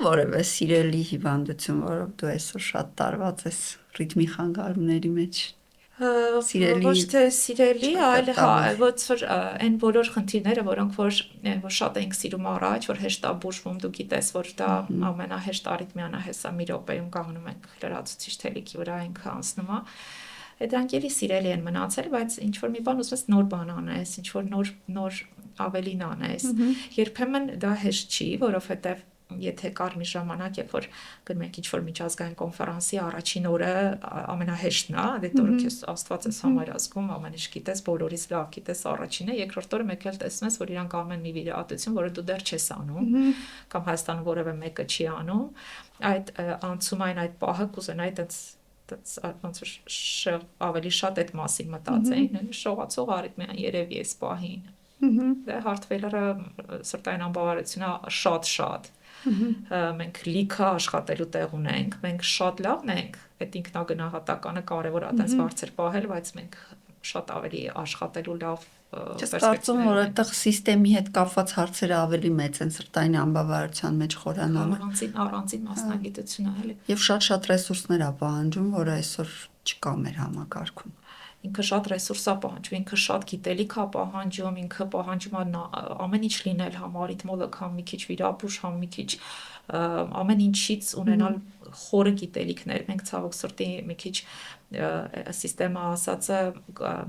որևէ սիրելի հիվանդություն, որով դու այսօր շատ տարված ես ռիթմի խանգարումների մեջ։ Ոչ թե սիրելի, այլ ոնց որ այն բոլոր խնդիրները, որոնք որ շատ ենք սիրում առաջ, որ հեշտ է բուժվում, դու գիտես, որ դա ամենահեշտ արիթմիան է, հեսա մի րոպեում կանգնում ենք լրացուցիչ թելիքի վրա ենք անցնում է։ Դրանք էլի սիրելի են մնացել, բայց ինչ որ մի բան ուզում ես նոր բան անես, ինչ որ նոր ավելին անես։ Երբեմն դա հեշտ չի, որովհետև եթե կար մի ժամանակ, երբ որ գնում ենք ինչ-որ միջազգային կոնֆերանսի, առաջին օրը ամենահեշտն է, այդ օրը քեզ Աստված ես համար ազգում, ամեն ինչ գիտես, բոլորից լավ գիտես առաջինը, երկրորդ օրը մեկ էլ տեսնում ես, որ իրանք անում են մի վիրահատություն, որը դու դեռ չես անում, կամ Հայաստանում որևէ մեկը չի անում, այդ անցումային այդ պահը կուզենայի ոնց որ ավելի շատ այդ մասին մտածեին, շողացող արիթմիան երևի էս պահին։ Դե heart failure-ը սրտային անբավարարությունը շատ մենք լիքը աշխատելու տեղ ունենք, մենք շատ լավն ենք, այդ ինքնագնահատականը կարևոր է այդպես բարձր պահել, բայց մենք շատ ավելի աշխատելու լավ Ես կարծում եմ, որ այդտեղ սիստեմի հետ կապված հարցերը ավելի մեծ են սրտային անբավարարության մեջ խորանալու։ Առանձին մասնագիտություն է, էլի։ Եւ շատ ռեսուրսներ է պահանջում, որը այսօր չկա մեր համակարգում։ Ինքը շատ ռեսուրս է պահանջում, ինքը շատ գիտելիք է պահանջում, ինքը պահանջում է ամեն ինչ լինել, համ արիթմոլոգ, համ մի քիչ վիրաբույժ, համ մի քիչ ամեն ինչից ունենալ խորը գիտելիքներ։ Մենք ցավոք սրտի մի քիչ սիստեմը ասածը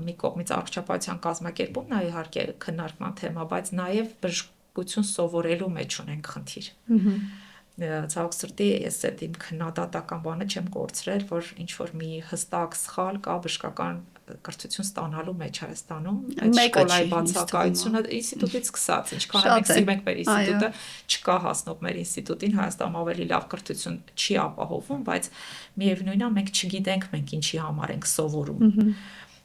մի կողմից առողջապահության կազմակերպումն է իհարկե քննարկման թեմա, բայց նաև բժշկություն սովորելու մեջ ունենք խնդիր։ Ցավոք սրտի ես այդ իմ քննադատական բանը չեմ կորցրել, որ ինչ որ մի հստակ սխալ կա բժշկական կրթություն ստանալու մեջ Հայաստանում, այդ շկոլայի բացակայությունը ինստիտուտից սկսած, ինչքան մենք սիրում ենք մեր ինստիտուտը, չկա հասնող մեր ինստիտուտին, Հայաստանում ավելի լավ կրթություն չի ապահովում, բայց միևնույնն է մենք չգիտենք մենք ինչի համար ենք սովորում։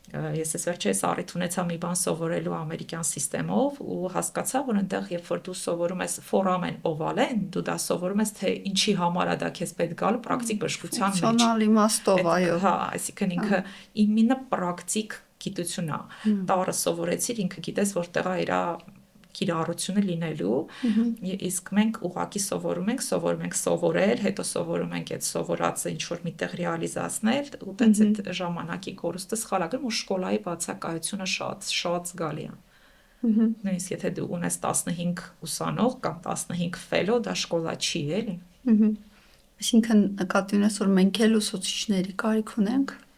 Ես ես վերջերս առիթ ունեցա մի բան սովորելու ամերիկյան սիստեմով ու հասկացա, որ այնտեղ երբ որ դու սովորում ես foramen ovalen, դու դա սովորում ես թե ինչի համար է դա քեզ պետք գալու պրակտիկ բժշկության մեջ։ Ֆունկցիոնալ իմաստով, այո։ Հա, այսինքն ինքը իմինը պրակտիկ գիտություն է։ Տառը սովորեցիր, ինքը գիտես որտեղ է իր կիրառությունը լինելու, իսկ մենք ուղղակի սովորում ենք սովորել, հետո սովորում ենք այդ սովորածը ինչ-որ միտեղ ռեալիզացնել, ու տենց այդ ժամանակի կորուստը սխալ է գնում ու շկոլայի բացակայությունը շատ զգալի է։ Նույնիսկ եթե դու ունես 15 ուսանող կամ 15 fellow, դա շկոլա չի, էլի։ Այսինքն նկատի ունես, որ մենք էլ ուսուցիչների կարիք ունենք։